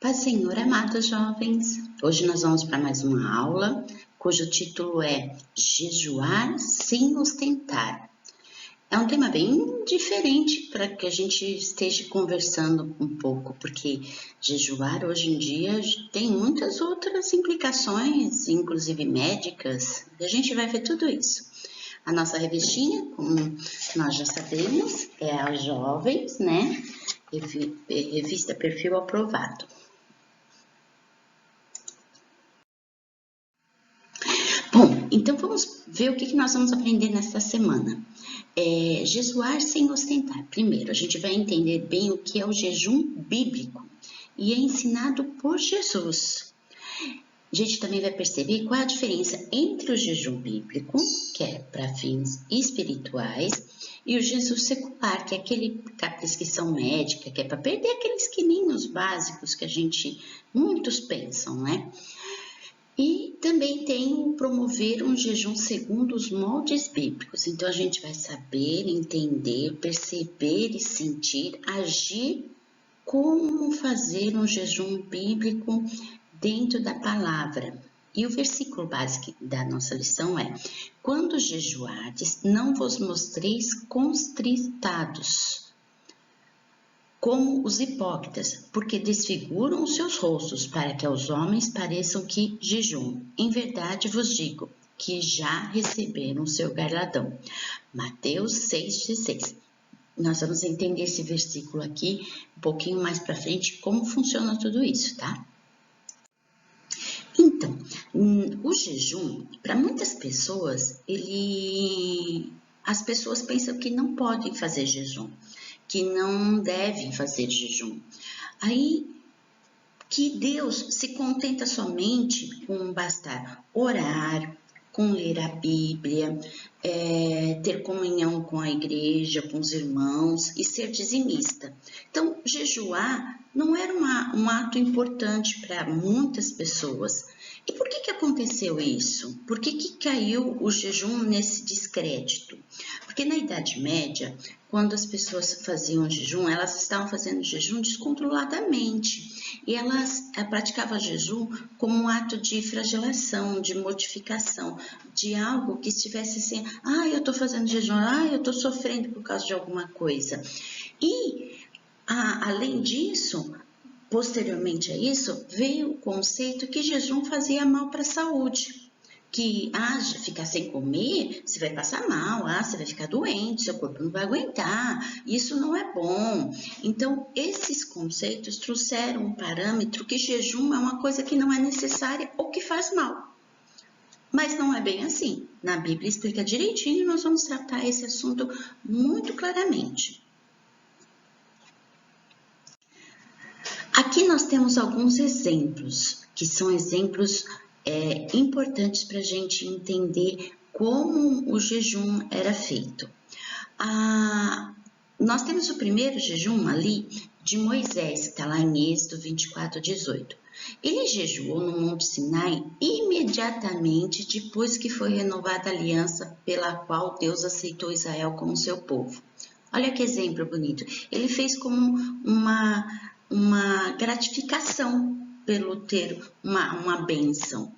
Paz Senhor, amados jovens. Hoje nós vamos para mais uma aula, cujo título é Jejuar sem ostentar. É um tema bem diferente para que a gente esteja conversando um pouco, porque jejuar hoje em dia tem muitas outras implicações, inclusive médicas, e a gente vai ver tudo isso. A nossa revistinha, como nós já sabemos, é a Jovens, né? Revista Perfil Aprovado. Bom, então vamos ver o que nós vamos aprender nesta semana. Jejuar sem ostentar. Primeiro, a gente vai entender bem o que é o jejum bíblico e é ensinado por Jesus. A gente também vai perceber qual é a diferença entre o jejum bíblico, que é para fins espirituais, e o jejum secular, que é aquele para prescrição médica, que é para perder aqueles quilinhos básicos que muitos pensam, né? E também tem o promover um jejum segundo os moldes bíblicos. Então, a gente vai saber, entender, perceber e sentir, agir como fazer um jejum bíblico dentro da palavra. E o versículo básico da nossa lição é: quando jejuardes, não vos mostreis contristados, como os hipócritas, porque desfiguram os seus rostos, para que aos homens pareçam que jejuam. Em verdade vos digo que já receberam o seu galardão. Mateus 6,16. Nós vamos entender esse versículo aqui um pouquinho mais para frente, como funciona tudo isso, tá? Então, o jejum, para muitas pessoas, as pessoas pensam que não podem fazer jejum, que não devem fazer jejum. Aí, que Deus se contenta somente com bastar orar, com ler a Bíblia, ter comunhão com a igreja, com os irmãos e ser dizimista. Então, jejuar não era um ato importante para muitas pessoas. E por que aconteceu isso? Por que caiu o jejum nesse descrédito? Porque na Idade Média, quando as pessoas faziam jejum, elas estavam fazendo jejum descontroladamente. E elas praticavam jejum como um ato de flagelação, de mortificação, de algo que estivesse assim, eu estou fazendo jejum, eu estou sofrendo por causa de alguma coisa. E, além disso, posteriormente a isso, veio o conceito que jejum fazia mal para a saúde. Que, ficar sem comer, você vai passar mal, você vai ficar doente, seu corpo não vai aguentar, isso não é bom. Então, esses conceitos trouxeram um parâmetro que jejum é uma coisa que não é necessária ou que faz mal. Mas não é bem assim. Na Bíblia explica direitinho e nós vamos tratar esse assunto muito claramente. Aqui nós temos alguns exemplos, que são exemplos importantes para a gente entender como o jejum era feito. Nós temos o primeiro jejum ali de Moisés, que está lá em Êxodo 24:18. Ele jejuou no Monte Sinai imediatamente depois que foi renovada a aliança pela qual Deus aceitou Israel como seu povo. Olha que exemplo bonito. Ele fez como uma gratificação pelo ter uma bênção.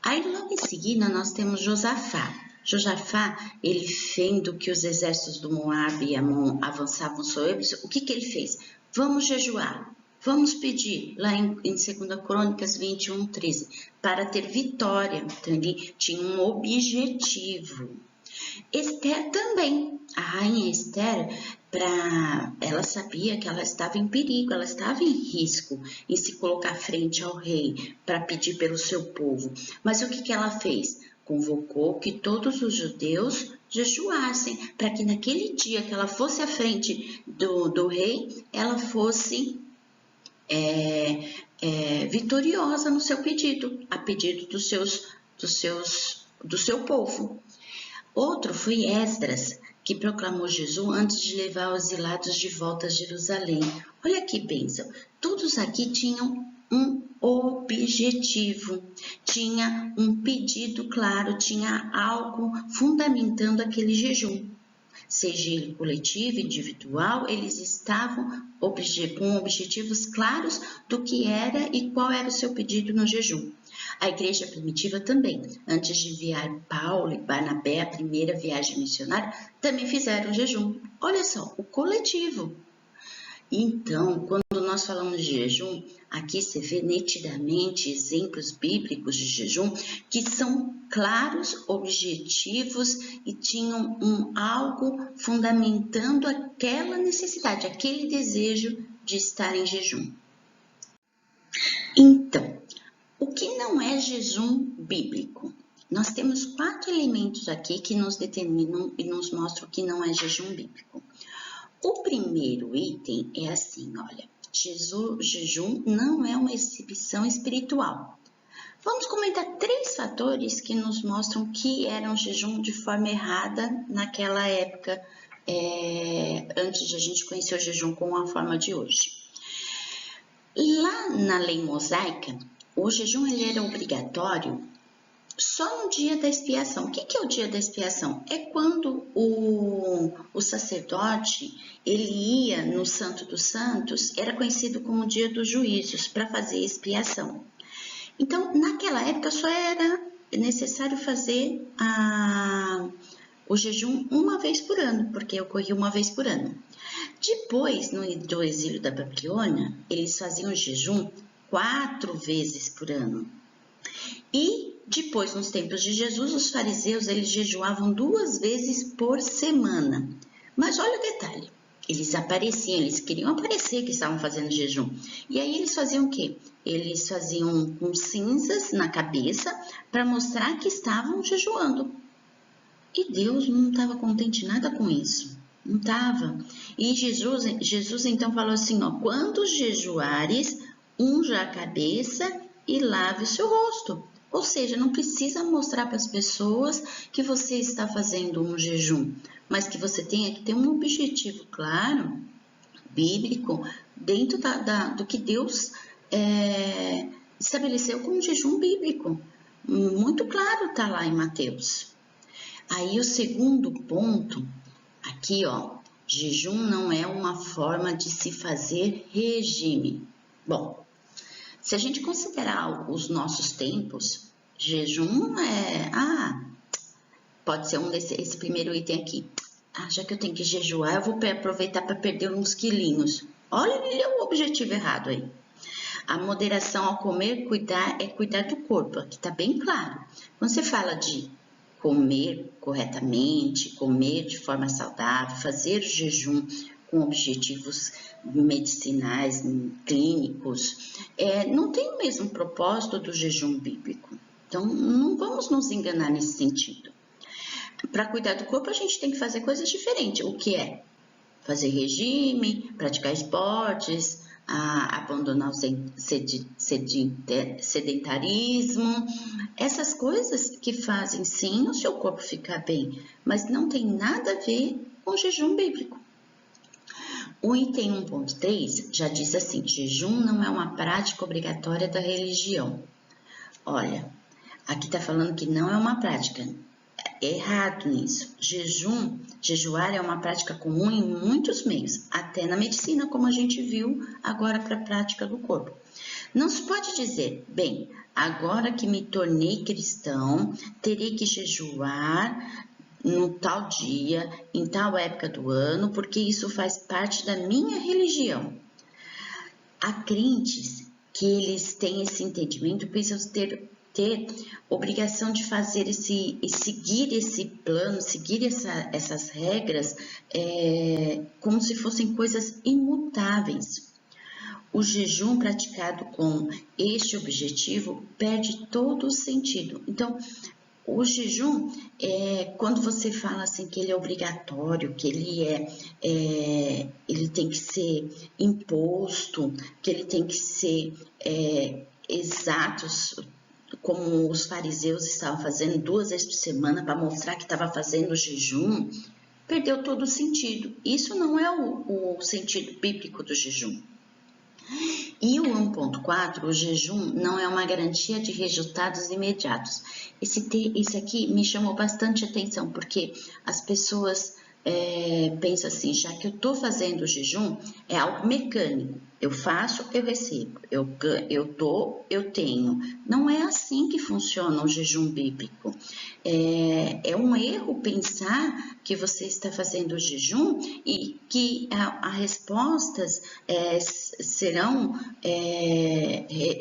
Aí logo em seguida nós temos Josafá. Josafá, ele vendo que os exércitos do Moab e Amon avançavam sobre eles, o que ele fez? Vamos jejuar, vamos pedir, lá em 2 Crônicas 21:13, para ter vitória. Então ele tinha um objetivo. Esther também, a rainha Esther, ela sabia que ela estava em perigo, ela estava em risco em se colocar frente ao rei para pedir pelo seu povo. Mas o que ela fez? Convocou que todos os judeus jejuassem, para que naquele dia que ela fosse à frente do rei, ela fosse vitoriosa no seu pedido, a pedido do seu povo. Outro foi Esdras, que proclamou jejum antes de levar os exilados de volta a Jerusalém. Olha que bênção! Todos aqui tinham um objetivo, tinha um pedido claro, tinha algo fundamentando aquele jejum. seja ele coletivo, individual, eles estavam com objetivos claros do que era e qual era o seu pedido no jejum. A igreja primitiva também, antes de enviar Paulo e Barnabé, a primeira viagem missionária, também fizeram jejum. Olha só, o coletivo. Então, quando nós falamos de jejum, aqui você vê nitidamente exemplos bíblicos de jejum que são claros, objetivos e tinham algo fundamentando aquela necessidade, aquele desejo de estar em jejum. Então, o que não é jejum bíblico? Nós temos 4 elementos aqui que nos determinam e nos mostram que não é jejum bíblico. O primeiro item é assim, olha, jejum não é uma exibição espiritual. Vamos comentar 3 fatores que nos mostram que era um jejum de forma errada naquela época, antes de a gente conhecer o jejum com a forma de hoje. Lá na lei mosaica, o jejum ele era obrigatório só no dia da expiação. O que é o dia da expiação? É quando o sacerdote ele ia no Santo dos Santos, era conhecido como dia dos juízos, para fazer expiação. Então, naquela época só era necessário fazer o jejum uma vez por ano, porque ocorria uma vez por ano. Depois, do exílio da Babilônia, eles faziam jejum 4 vezes por ano. E depois, nos tempos de Jesus, os fariseus eles jejuavam 2 vezes por semana. Mas olha o detalhe, eles apareciam, eles queriam aparecer que estavam fazendo jejum. E aí eles faziam o quê? Eles faziam com cinzas na cabeça para mostrar que estavam jejuando. E Deus não estava contente nada com isso. Não estava. E Jesus então falou assim, ó, quando jejuares, unja a cabeça e lave o seu rosto. Ou seja, não precisa mostrar para as pessoas que você está fazendo um jejum, mas que você tenha que ter um objetivo claro, bíblico, dentro do que Deus estabeleceu como jejum bíblico. Muito claro está lá em Mateus. Aí o segundo ponto, aqui ó, jejum não é uma forma de se fazer regime. Bom, se a gente considerar os nossos tempos, jejum pode ser esse primeiro item aqui. Já que eu tenho que jejuar, eu vou aproveitar para perder uns quilinhos. Olha o objetivo errado aí. A moderação ao comer, cuidar do corpo, aqui está bem claro. Quando você fala de comer corretamente, comer de forma saudável, fazer jejum com objetivos medicinais, clínicos, não tem o mesmo propósito do jejum bíblico. Então, não vamos nos enganar nesse sentido. Para cuidar do corpo, a gente tem que fazer coisas diferentes. O que é? Fazer regime, praticar esportes, abandonar o sedentarismo, essas coisas que fazem sim o seu corpo ficar bem, mas não tem nada a ver com jejum bíblico. O item 1.3 já diz assim, jejum não é uma prática obrigatória da religião. Olha, aqui está falando que não é uma prática, é errado nisso. Jejuar é uma prática comum em muitos meios, até na medicina, como a gente viu agora para a prática do corpo. Não se pode dizer, bem, agora que me tornei cristão, terei que jejuar no tal dia, em tal época do ano, porque isso faz parte da minha religião. Há crentes que eles têm esse entendimento, precisam ter obrigação de fazer seguir esse plano, seguir essas regras, como se fossem coisas imutáveis. O jejum praticado com este objetivo perde todo o sentido. Então, o jejum, quando você fala assim que ele é obrigatório, que ele tem que ser imposto, que ele tem que ser exatos, como os fariseus estavam fazendo 2 vezes por semana para mostrar que estava fazendo jejum, perdeu todo o sentido. Isso não é o sentido bíblico do jejum. E o 1.4, o jejum não é uma garantia de resultados imediatos. Esse aqui me chamou bastante atenção, porque as pessoas pensa assim, já que eu estou fazendo o jejum, é algo mecânico. Eu faço, eu recebo. Eu dou, eu tenho. Não é assim que funciona o jejum bíblico. É um erro pensar que você está fazendo o jejum e que as respostas serão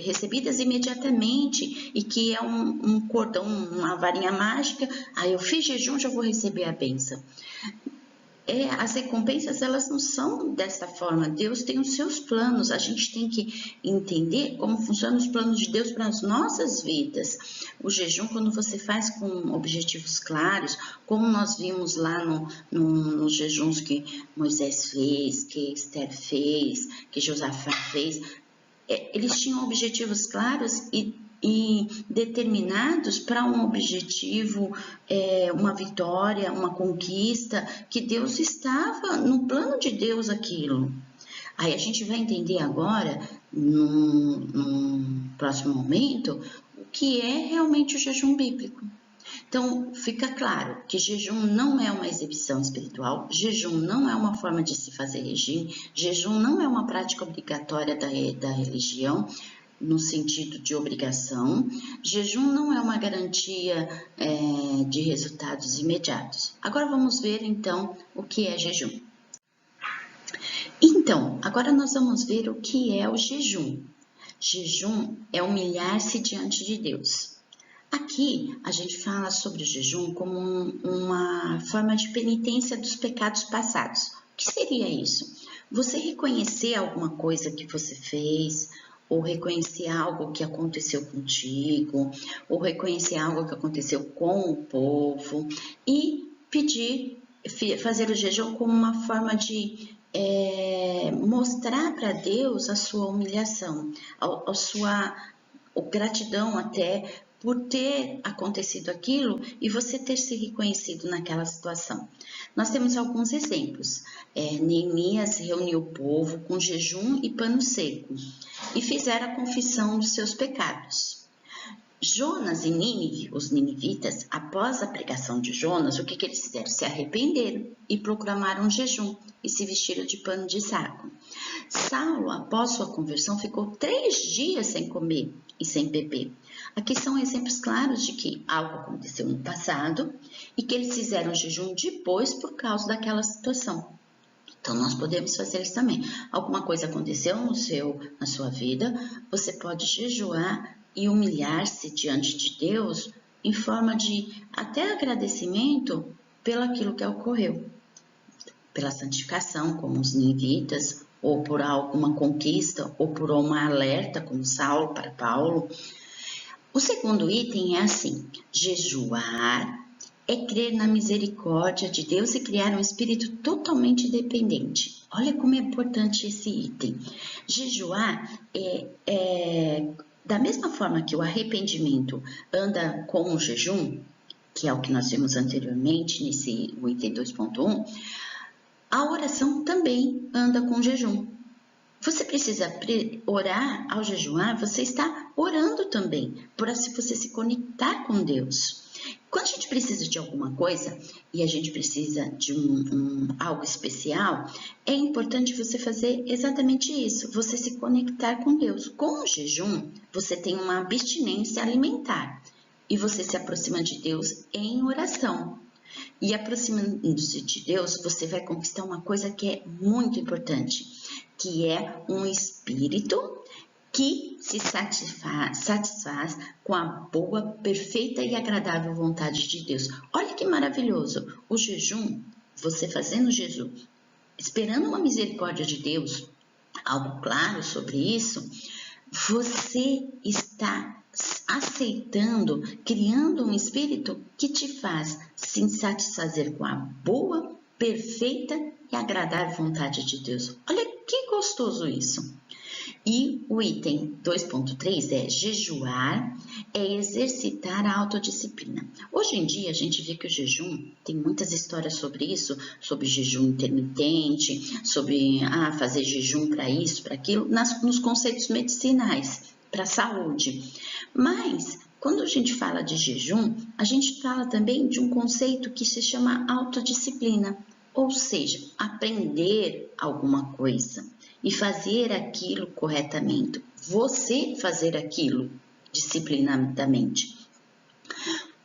recebidas imediatamente e que é um cordão, uma varinha mágica. Aí eu fiz jejum, já vou receber a bênção. As recompensas, elas não são desta forma. Deus tem os seus planos. A gente tem que entender como funcionam os planos de Deus para as nossas vidas. O jejum, quando você faz com objetivos claros, como nós vimos lá nos jejuns que Moisés fez, que Esther fez, que Josafá fez, eles tinham objetivos claros e determinados para um objetivo, uma vitória, uma conquista, que Deus estava no plano de Deus aquilo. Aí a gente vai entender agora, num próximo momento, o que é realmente o jejum bíblico. Então, fica claro que jejum não é uma exibição espiritual, jejum não é uma forma de se fazer regime, jejum não é uma prática obrigatória da religião, no sentido de obrigação. Jejum não é uma garantia de resultados imediatos. Agora vamos ver então o que é jejum. Então, agora nós vamos ver o que é o jejum. Jejum é humilhar-se diante de Deus. Aqui a gente fala sobre o jejum como uma forma de penitência dos pecados passados. O que seria isso? Você reconhecer alguma coisa que você fez, ou reconhecer algo que aconteceu contigo, ou reconhecer algo que aconteceu com o povo e fazer o jejum como uma forma de mostrar para Deus a sua humilhação, a sua gratidão até por ter acontecido aquilo e você ter se reconhecido naquela situação. Nós temos alguns exemplos. Neemias reuniu o povo com jejum e pano seco e fizeram a confissão dos seus pecados. Jonas e Nínive, os ninivitas, após a pregação de Jonas, o que eles fizeram? Se arrependeram e proclamaram um jejum e se vestiram de pano de saco. Saulo, após sua conversão, ficou 3 dias sem comer e sem beber. Aqui são exemplos claros de que algo aconteceu no passado e que eles fizeram jejum depois por causa daquela situação. Então, nós podemos fazer isso também. Alguma coisa aconteceu na sua vida, você pode jejuar e humilhar-se diante de Deus em forma de até agradecimento pelo aquilo que ocorreu, pela santificação, como os ninivitas, ou por alguma conquista, ou por uma alerta, como Saulo para Paulo. O segundo item é assim: jejuar é crer na misericórdia de Deus e criar um espírito totalmente dependente. Olha como é importante esse item. Jejuar da mesma forma que o arrependimento anda com o jejum, que é o que nós vimos anteriormente nesse item 2.1, a oração também anda com o jejum. Você precisa orar ao jejuar, você está orando também, para você se conectar com Deus. Quando a gente precisa de alguma coisa e a gente precisa de algo especial, é importante você fazer exatamente isso, você se conectar com Deus. Com o jejum, você tem uma abstinência alimentar e você se aproxima de Deus em oração. E aproximando-se de Deus, você vai conquistar uma coisa que é muito importante, que é um espírito que se satisfaz com a boa, perfeita e agradável vontade de Deus. Olha que maravilhoso! O jejum, você fazendo jejum, esperando uma misericórdia de Deus, algo claro sobre isso, você está aceitando, criando um espírito que te faz se satisfazer com a boa, perfeita e agradável vontade de Deus. Olha que gostoso isso! E o item 2.3 é jejuar, é exercitar a autodisciplina. Hoje em dia a gente vê que o jejum, tem muitas histórias sobre isso, sobre jejum intermitente, sobre fazer jejum para isso, para aquilo, nos conceitos medicinais, para a saúde. Mas, quando a gente fala de jejum, a gente fala também de um conceito que se chama autodisciplina. ou seja, aprender alguma coisa e fazer aquilo corretamente. Você fazer aquilo disciplinadamente.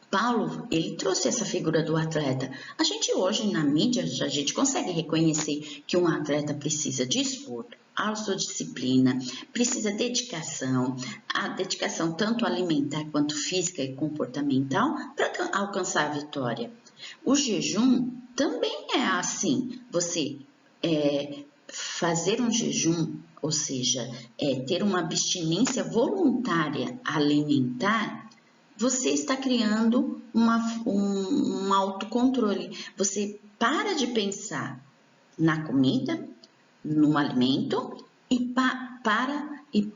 Paulo, ele trouxe essa figura do atleta. A gente hoje na mídia, a gente consegue reconhecer que um atleta precisa de esforço, autodisciplina, precisa dedicação, a dedicação tanto alimentar quanto física e comportamental para alcançar a vitória. O jejum também é assim, você fazer um jejum, ou seja, ter uma abstinência voluntária alimentar, você está criando um autocontrole. Você para de pensar na comida, no alimento e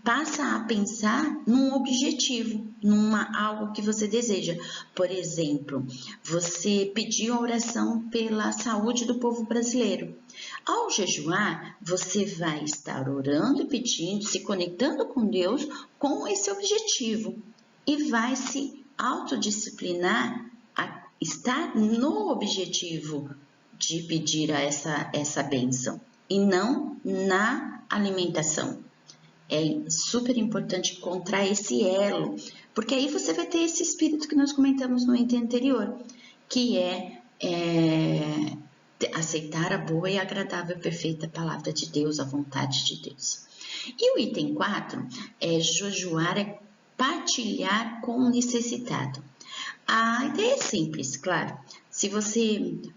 passa a pensar num objetivo, algo que você deseja. Por exemplo, você pediu a oração pela saúde do povo brasileiro. Ao jejuar, você vai estar orando e pedindo, se conectando com Deus com esse objetivo e vai se autodisciplinar a estar no objetivo de pedir essa bênção e não na alimentação. É super importante encontrar esse elo, porque aí você vai ter esse espírito que nós comentamos no item anterior, que é aceitar a boa e agradável e perfeita palavra de Deus, a vontade de Deus. E o item 4 é jejuar, é partilhar com o necessitado. A ideia é simples, claro. Se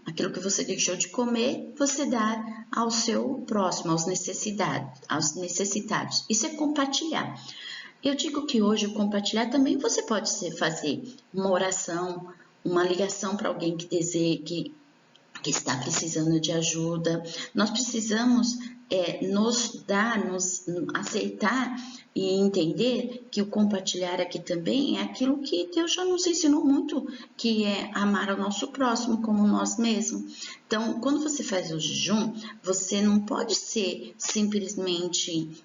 aquilo que você deixou de comer, você dá ao seu próximo, aos necessitados. Isso é compartilhar. Eu digo que hoje o compartilhar também você pode fazer uma oração, uma ligação para alguém que está precisando de ajuda. Nós precisamos nos aceitar e entender que o compartilhar aqui também é aquilo que Deus já nos ensinou muito, que é amar ao nosso próximo como nós mesmos. Então, quando você faz o jejum, você não pode ser simplesmente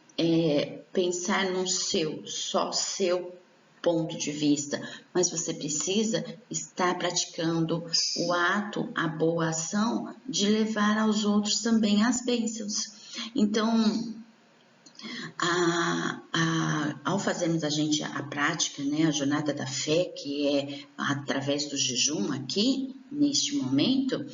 pensar no só seu ponto de vista, mas você precisa estar praticando o ato, a boa ação de levar aos outros também as bênçãos. Então, ao fazermos a prática, né, a jornada da fé, que é através do jejum aqui, neste momento,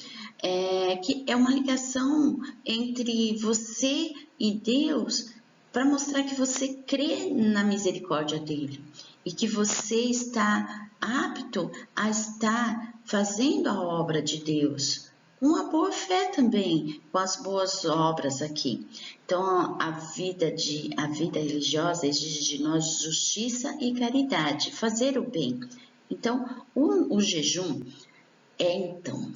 que é uma ligação entre você e Deus para mostrar que você crê na misericórdia dele e que você está apto a estar fazendo a obra de Deus com a boa fé também, com as boas obras aqui. Então, a vida religiosa exige de nós justiça e caridade, fazer o bem. Então, o jejum então,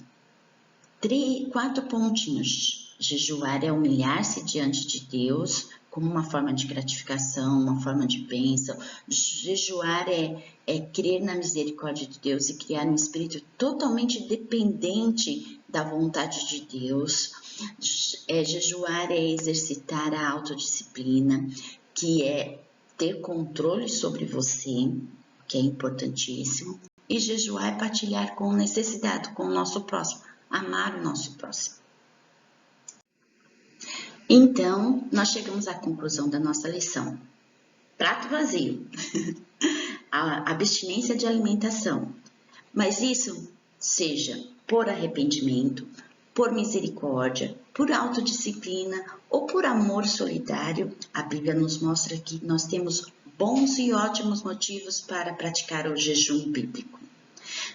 4 pontinhos. Jejuar é humilhar-se diante de Deus como uma forma de gratificação, uma forma de bênção. Jejuar é crer na misericórdia de Deus e criar um espírito totalmente dependente da vontade de Deus. Jejuar é exercitar a autodisciplina, que é ter controle sobre você, que é importantíssimo. E jejuar é partilhar com o necessitado, com o nosso próximo, amar o nosso próximo. Então, nós chegamos à conclusão da nossa lição. Prato vazio, a abstinência de alimentação, mas isso seja por arrependimento, por misericórdia, por autodisciplina ou por amor solidário, a Bíblia nos mostra que nós temos bons e ótimos motivos para praticar o jejum bíblico.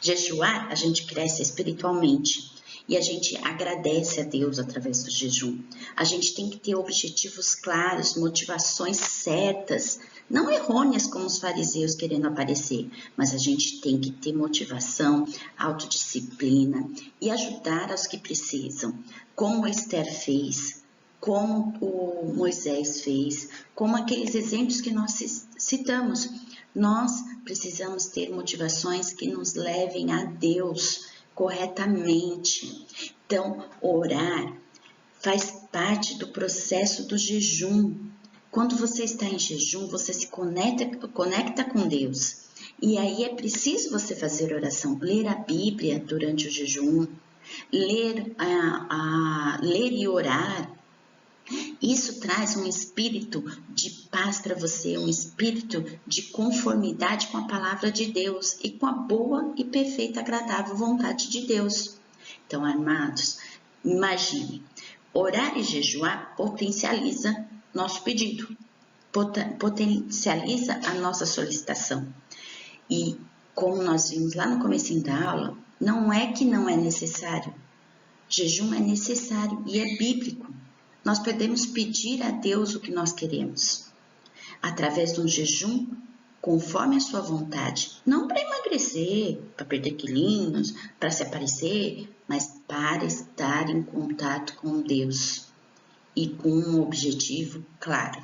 Jejuar, a gente cresce espiritualmente e a gente agradece a Deus através do jejum. A gente tem que ter objetivos claros, motivações certas, não errôneas como os fariseus querendo aparecer, mas a gente tem que ter motivação, autodisciplina e ajudar aos que precisam, como Esther fez, como o Moisés fez, como aqueles exemplos que nós citamos. Nós precisamos ter motivações que nos levem a Deus corretamente. Então, orar faz parte do processo do jejum. Quando você está em jejum, você se conecta com Deus. E aí é preciso você fazer oração, ler a Bíblia durante o jejum, Ler e orar, isso traz um espírito de paz para você, um espírito de conformidade com a palavra de Deus e com a boa e perfeita, agradável vontade de Deus. Então, amados, imagine, orar e jejuar potencializa nosso pedido, potencializa a nossa solicitação. E como nós vimos lá no comecinho da aula, não é que não é necessário. Jejum é necessário e é bíblico. Nós podemos pedir a Deus o que nós queremos, através de um jejum, conforme a sua vontade. Não para emagrecer, para perder quilinhos, para se aparecer, mas para estar em contato com Deus e com um objetivo claro.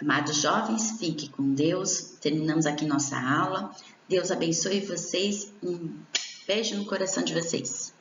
Amados jovens, fiquem com Deus. Terminamos aqui nossa aula. Deus abençoe vocês. Um beijo no coração de vocês.